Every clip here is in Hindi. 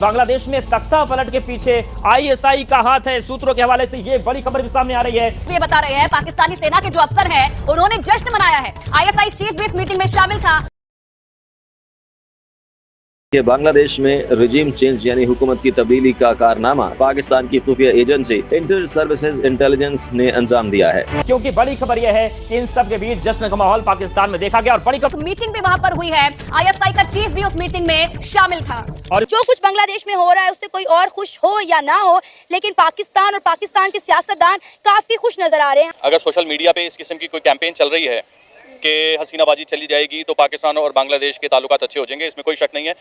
बांग्लादेश में तख्ता पलट के पीछे आईएसआई का हाथ है। सूत्रों के हवाले से ये बड़ी खबर भी सामने आ रही है। ये बता रहे हैं पाकिस्तानी सेना के जो अफसर हैं उन्होंने जश्न मनाया है। आईएसआई चीफ भी इस मीटिंग में शामिल था। कि बांग्लादेश में रिजीम चेंज यानी हुकूमत की तब्दीली का कारनामा पाकिस्तान की खुफिया एजेंसी इंटर सर्विसेज इंटेलिजेंस ने अंजाम दिया है। क्योंकि बड़ी खबर यह है कि इन सब के बीच जश्न का माहौल पाकिस्तान में देखा गया और बड़ी खबर मीटिंग भी वहां पर हुई है। आईएसआई का चीफ भी उस मीटिंग में शामिल था। और जो कुछ बांग्लादेश में हो रहा है उससे कोई और खुश हो या ना हो, लेकिन पाकिस्तान और पाकिस्तान के सियासतदान काफी खुश नजर आ रहे हैं। अगर सोशल मीडिया पे इस किस्म की कोई कैंपेन चल रही है कि हसीना बाजी चली जाएगी तो पाकिस्तान और बांग्लादेश के ताल्लुकात अच्छे हो जाएंगे, इसमें कोई शक नहीं है।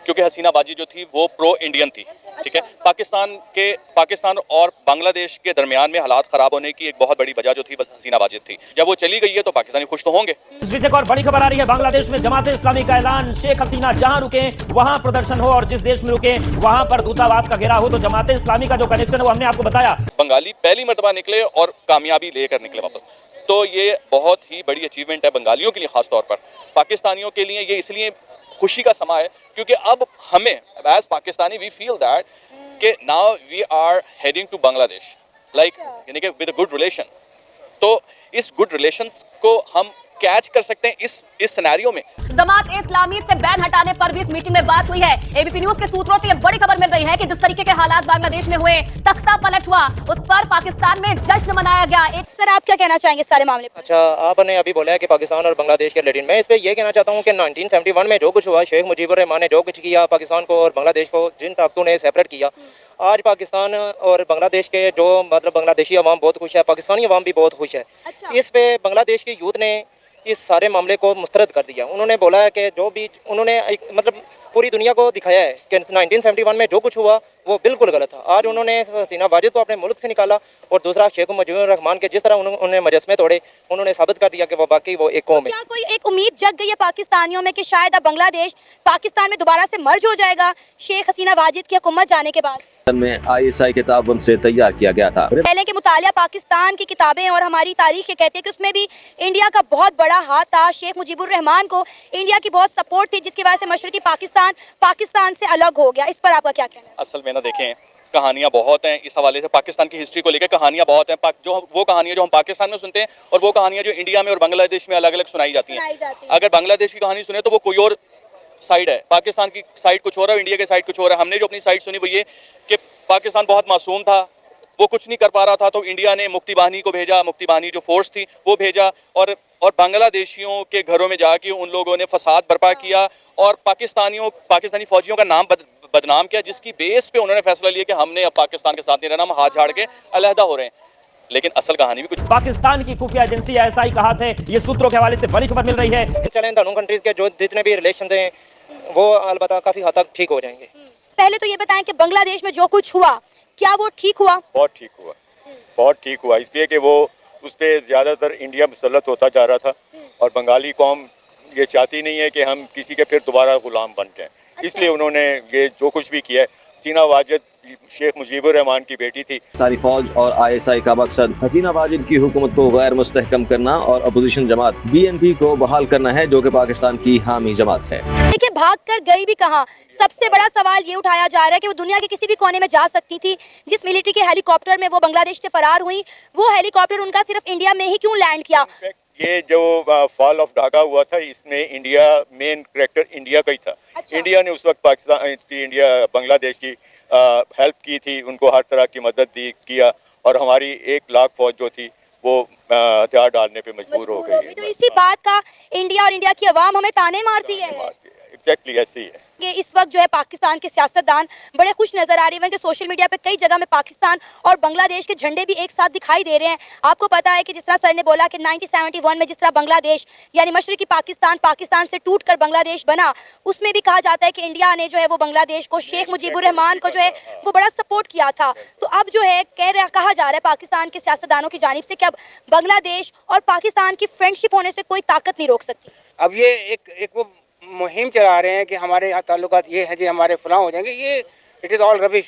क्योंकि हसीना बाजी जो थी वो प्रो इंडियन थी, ठीक है। पाकिस्तान और बांग्लादेश के दरमियान में हालात खराब होने की एक बहुत बड़ी वजह जो थी बस हसीना बाजी थी। जब वो चली गई है तो पाकिस्तानी खुश तो होंगे। इस बीच एक और बड़ी खबर आ रही है। बांग्लादेश में जमात इस्लामी का ऐलान, शेख हसीना जहां रुके वहां प्रदर्शन हो और जिस देश में रुके वहां पर दूतावास का घेराव हो। तो जमात इस्लामी का जो कनेक्शन है वो हमने आपको बताया। बंगाली पहली मरतबा निकले और कामयाबी लेकर निकले वापस, तो ये बहुत ही बड़ी अचीवमेंट है बंगालियों के लिए, खास तौर पर। पाकिस्तानियों के लिए ये इसलिए खुशी का समा है क्योंकि अब हमें as Pakistani we feel that कि now we are heading to Bangladesh like यानी कि विद अ गुड रिलेशन। तो इस गुड रिलेशंस को हम कैच कर सकते हैं इस सिनेरियो में। जमात इस्लामी से बैन हटाने पर भी इस मीटिंग में बात हुई है। एबीपी न्यूज के सूत्रों से ये बड़ी खबर मिल रही है कि जिस तरीके के हालात बांग्लादेश में हुए, तख्ता पलट हुआ, उस पर पाकिस्तान में जश्न मनाया गया। एक सर, आप क्या कहना चाहेंगे इस सारे मामले पर? अच्छा, आपने अभी बोला है कि पाकिस्तान और बांग्लादेश के लेडिन, मैं इस पर यह कहना चाहता हूँ कि 1971 में जो कुछ हुआ, शेख मुजीबुर रहमान ने जो कुछ किया पाकिस्तान को और बांग्लादेश को, जिन ताकतों ने सेपरेट किया, आज पाकिस्तान और बांग्लादेश के जो मतलब बांग्लादेशी अवाम बहुत खुश है, पाकिस्तानी अवाम भी बहुत खुश है। इस पे बांग्लादेश की यूथ ने इस सारे मामले को मुस्तरद कर दिया। उन्होंने बोला है कि जो भी उन्होंने मतलब पूरी दुनिया को दिखाया है कि 1971 में जो कुछ हुआ वो बिल्कुल गलत था। आज उन्होंने हसीना वाजिद को अपने मुल्क से निकाला और दूसरा शेख मुजीबुर रहमान के जिस तरह उन्होंने मजस्मे तोड़े, उन्होंने साबित कर दिया कि वो बाकी वो एक कौम है। क्या कोई एक उम्मीद जग गई है पाकिस्तानियों में कि शायद अब बांग्लादेश पाकिस्तान में दोबारा से मर्ज हो जाएगा शेख हसीना वाजिद की हुकूमत जाने के बाद? में आईएसआई के ताबन से तैयार किया गया था। पहले के मुतालिया पाकिस्तान की किताबें और हमारी तारीख के कहते हैं कि उसमें भी इंडिया का बहुत बड़ा हाथ था। शेख मुजीबुर रहमान को इंडिया की बहुत सपोर्ट थी, जिसकी वजह से मशरकी पाकिस्तान से अलग हो गया। इस पर आपका क्या कहना है? असल में ना देखें, कहानियाँ बहुत हैं इस हवाले से, पाकिस्तान की हिस्ट्री को लेकर कहानियाँ बहुत हैं। जो वो कहानियाँ जो हम पाकिस्तान में सुनते हैं और वो कहानियाँ जो इंडिया में और बांग्लादेश में अलग अलग सुनाई जाती हैं। अगर बांग्लादेश की कहानी सुने तो वो कोई और साइड है, पाकिस्तान की साइड कुछ हो रहा है, इंडिया की साइड कुछ हो रहा है। हमने जो अपनी साइड सुनी वो ये कि पाकिस्तान बहुत मासूम था, वो कुछ नहीं कर पा रहा था, तो इंडिया ने मुक्ति बाहिनी को भेजा, मुक्ति बाहिनी जो फोर्स थी वो भेजा और बांग्लादेशियों के घरों में जाके उन लोगों ने फसाद बर्पा किया और पाकिस्तानी फौजियों का नाम बदनाम किया, जिसकी बेस पे उन्होंने फैसला लिया कि हमने अब पाकिस्तान के साथ नहीं रहना, हम हाथ झाड़ के अलहदा हो रहे हैं। लेकिन असल कहानी भी कुछ पाकिस्तान की खुफिया एजेंसी आईएसआई का हाथ है। ये सूत्रों के हवाले से बड़ी खबर मिल रही है। चलें, दोनों कंट्रीज के जो जितने भी रिलेशन हैं वो अलबत्ता काफी हद तक ठीक हो जाएंगे। पहले तो ये बताएं कि बांग्लादेश में जो कुछ हुआ क्या वो ठीक हुआ? बहुत ठीक हुआ, बहुत ठीक हुआ। इसलिए कि वो उस पर ज़्यादातर इंडिया मुसल्लत होता जा रहा था और बंगाली कौम ये चाहती नहीं है कि हम किसी के फिर दोबारा गुलाम बन जाएं। इसलिए उन्होंने ये जो कुछ भी किया है। हसीना वाजिद शेख मुजीबुर रहमान की बेटी थी। सारी फौज और आईएसआई का मकसद हसीना वाजिद की हुकूमत को गैर मुस्तहकम करना और अपोजिशन जमात बीएनपी को बहाल करना है, जो कि पाकिस्तान की हामी जमात है। देखिए, भाग कर गई भी कहाँ? सबसे बड़ा सवाल ये उठाया जा रहा है कि वो दुनिया के किसी भी कोने में जा सकती थी। जिस मिलिट्री के हेलीकॉप्टर में वो बांग्लादेश से फरार हुई, वो हेलीकॉप्टर उनका सिर्फ इंडिया में ही क्यों लैंड किया? ये जो फॉल ऑफ ढाका हुआ था, इसमें इंडिया मेन कैरेक्टर इंडिया का ही था। इंडिया ने उस वक्त पाकिस्तान इंडिया बांग्लादेश की हेल्प की थी, उनको हर तरह की मदद किया और हमारी 1 लाख फौज जो थी वो हथियार डालने पे मजबूर हो गई। तो इसी बात का इंडिया और इंडिया की आवाम हमें ताने मारती है। एग्जैक्टली ऐसे ही है। इस वक्त जो है पाकिस्तान के सियासतदान बड़े खुश नजर आ रहे हैं कि सोशल मीडिया पे कई जगह में पाकिस्तान और बांग्लादेश के झंडे भी एक साथ दिखाई दे रहे हैं। आपको पता है कि जिस तरह सर ने बोला कि 1971 में जिस तरह बांग्लादेश यानी मशरकी पाकिस्तान से टूटकर बांग्लादेश बना, उसमें भी कहा जाता है कि इंडिया ने जो है वो बांग्लादेश को, शेख मुजीबुर रहमान को जो है वो बड़ा सपोर्ट किया था। तो अब जो है कहा जा रहा है पाकिस्तान के सियासतदानों की जानिब से कि अब बांग्लादेश और पाकिस्तान की फ्रेंडशिप होने से कोई ताकत नहीं रोक सकती। अब ये एक वो मुहिम चला रहे हैं कि हमारे यहाँ ताल्लुकात ये हैं जी, हमारे फलां हो जाएंगे। ये इट इज़ ऑल रबिश।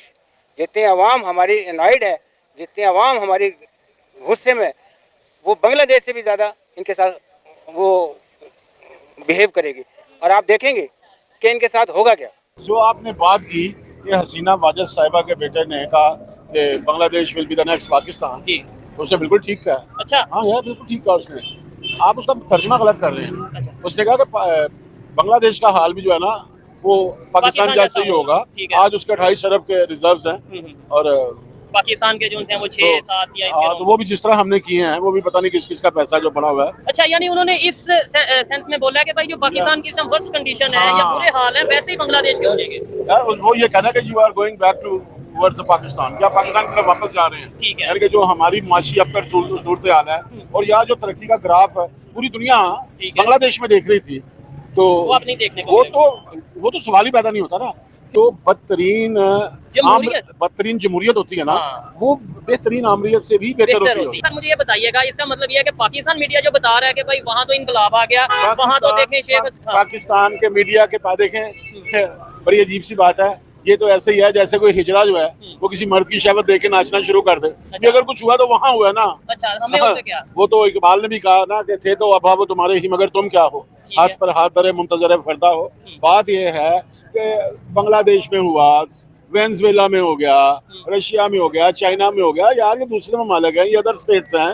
जितने अवाम हमारी एनॉयड है, जितने अवाम हमारी गुस्से में, वो बांग्लादेश से भी ज़्यादा इनके साथ वो बिहेव करेगी और आप देखेंगे कि इनके साथ होगा क्या। जो आपने बात की कि हसीना वाजिद साहिबा के बेटे ने कहा कि Bangladesh will be the next Pakistan, जी तो उसने बिल्कुल ठीक कहा। अच्छा हाँ यार बिल्कुल ठीक कहा उसने। आप उसका तर्जमा गलत कर रहे हैं। उसने कहा कि बांग्लादेश का हाल भी जो है ना वो पाकिस्तान जैसे ही होगा। आज उसके 28 अरब के रिजर्व्स हैं और पाकिस्तान के जो हैं वो 6-7 या इसके तो वो भी जिस तरह हमने किए हैं वो भी पता नहीं किस किस का पैसा जो पड़ा हुआ है। अच्छा, यानी उन्होंने इस सेंस में बोला है कि भाई जो पाकिस्तान की सब वर्स्ट कंडीशन है या बुरे हाल है वैसे ही बांग्लादेश के हो जाएंगे। यार वो ये कहना है कि you are going back to towards Pakistan, क्या पाकिस्तान की तरफ वापस जा रहे हैं। ठीक है। यानी कि जो हमारी माशी अब तक सूरत हाल है और यहाँ जो तरक्की का ग्राफ है पूरी दुनिया बांग्लादेश में देख रही थी, तो वो आप नहीं देखने को वो तो सवाल ही पैदा नहीं होता ना। तो बदतरीन जमहूरियत होती है ना, वो बेहतरीन आमरीत से भी बेहतर होती है। सर मुझे ये बताइएगा, इसका मतलब ये है कि पाकिस्तान मीडिया जो बता रहा है कि भाई वहाँ तो इनकलाब आ गया, वहाँ तो देखें शेख पाकिस्तान के मीडिया के पास देखें, बड़ी अजीब सी बात है। ये तो ऐसे ही है जैसे कोई हिजरा जो है वो किसी मर्द की शहवत देख के नाचना शुरू कर दे। ये अगर कुछ हुआ तो वहाँ हुआ ना। अच्छा, हमें उससे क्या? वो तो इकबाल ने भी कहा ना कि थे तो अभाव वो तुम्हारे ही मगर तुम क्या हो, हाथ पर हाथ धरे मुंतजर फरदा हो। बात ये है कि बांग्लादेश में हुआ, वेनेजुएला में हो गया, रशिया में हो गया, चाइना में हो गया, यार ये दूसरे ममालिक हैं, ये अदर स्टेट्स हैं।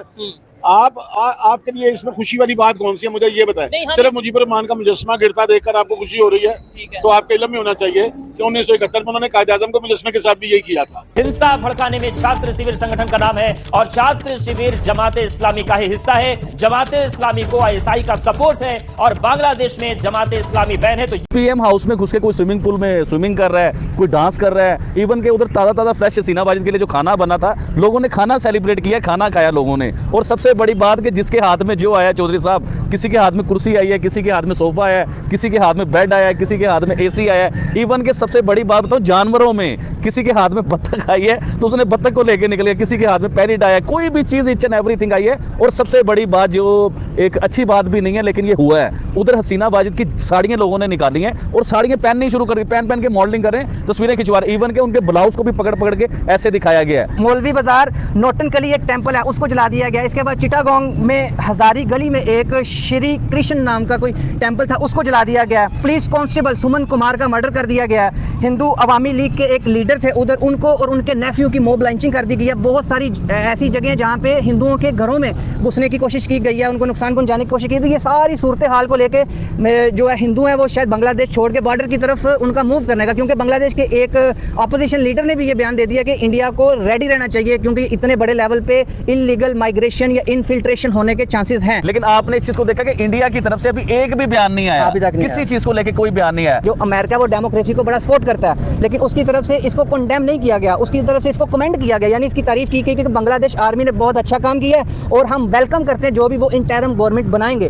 आपके लिए इसमें खुशी वाली बात कौन सी है मुझे ये बताएं। सिर्फ मुजीबुर रहमान का मुजस्समा गिरता देखकर आपको खुशी हो रही है तो आपके इल्म में होना चाहिए कि 1971 में उन्होंने कायद-ए-आज़म को मुजस्समे के साथ भी यही किया था। हिंसा भड़काने में छात्र शिविर संगठन का नाम है और छात्र शिविर जमाते इस्लामी का ही हिस्सा है। जमाते इस्लामी को ISI का सपोर्ट है और बांग्लादेश में जमाते इस्लामी बैन है। तो PM हाउस में घुस के कोई स्विमिंग पूल में स्विमिंग कर रहा है, कोई डांस कर रहा है, इवन के उधर ताज़ा फ्रेश हसीना वाजिद के लिए जो खाना बना था लोगों ने खाना सेलिब्रेट किया, खाना खाया लोगों ने। और सबसे बड़ी बात कि जिसके हाथ में जो आया चौधरी साहब, किसी के हाथ में कुर्सी आई है, किसी के हाथ में सोफा आया है, किसी के हाथ में बेड आया है, किसी के हाथ में AC आया है। इवन के सबसे बड़ी बात बताऊं, जानवरों में किसी के हाथ में बत्तख आई है तो उसने बत्तख को लेके निकल गया, किसी के हाथ में पैरेट आया है, कोई भी चीज़ ईच एंड एवरीथिंग आई है। और सबसे बड़ी बात जो एक अच्छी बात भी नहीं है लेकिन ये हुआ है, उधर हसीना वाजिद की साड़ियाँ लोगों ने निकाली हैं और साड़ियाँ पहननी शुरू कर दी, पहन के मॉडलिंग कर रहे हैं, तस्वीरें खिंचवा रहे हैं। इवन के उनके ब्लाउज को भी पकड़ के ऐसे दिखाया गया है। मौलवी बाजार नोटनकली एक टेम्पल है उसको जला दिया गया। इसके बाद चिटागोंग में हजारी गली में एक श्री कृष्ण नाम का कोई टेम्पल था उसको जला दिया गया। पुलिस कांस्टेबल सुमन कुमार का मर्डर कर दिया गया। हिंदू अवामी लीग के एक लीडर थे उधर, उनको और उनके नेफ्यू की मॉब लांचिंग कर दी गई है। बहुत सारी ऐसी जगह जहाँ पे हिंदुओं के घरों में घुसने की कोशिश की गई है, उनको नुकसान पहुंचाने की कोशिश की गई। ये सारी सूरत हाल को लेके जो है हिंदू है वो शायद बांग्लादेश छोड़ के बॉर्डर की तरफ उनका मूव करने का, क्योंकि बांग्लादेश के एक अपोजिशन लीडर ने भी ये बयान दे दिया कि इंडिया को रेडी रहना चाहिए क्योंकि इतने बड़े लेवल पे इनलीगल माइग्रेशन या इनफिल्ट्रेशन होने के चांसेस हैं। लेकिन आपने इस चीज को देखा कि इंडिया की तरफ से अभी एक भी बयान नहीं आया, किसी चीज को लेके कोई बयान नहीं आया। जो अमेरिका वो डेमोक्रेसी को बड़ा सपोर्ट करता है लेकिन उसकी तरफ से इसको कंडेम नहीं किया गया, उसकी तरफ से इसको कमेंट किया गया, यानी इसकी तारीफ की गई कि बांग्लादेश आर्मी ने बहुत अच्छा काम किया है और हम वेलकम करते हैं जो भी वो इंटरिम गवर्नमेंट बनाएंगे।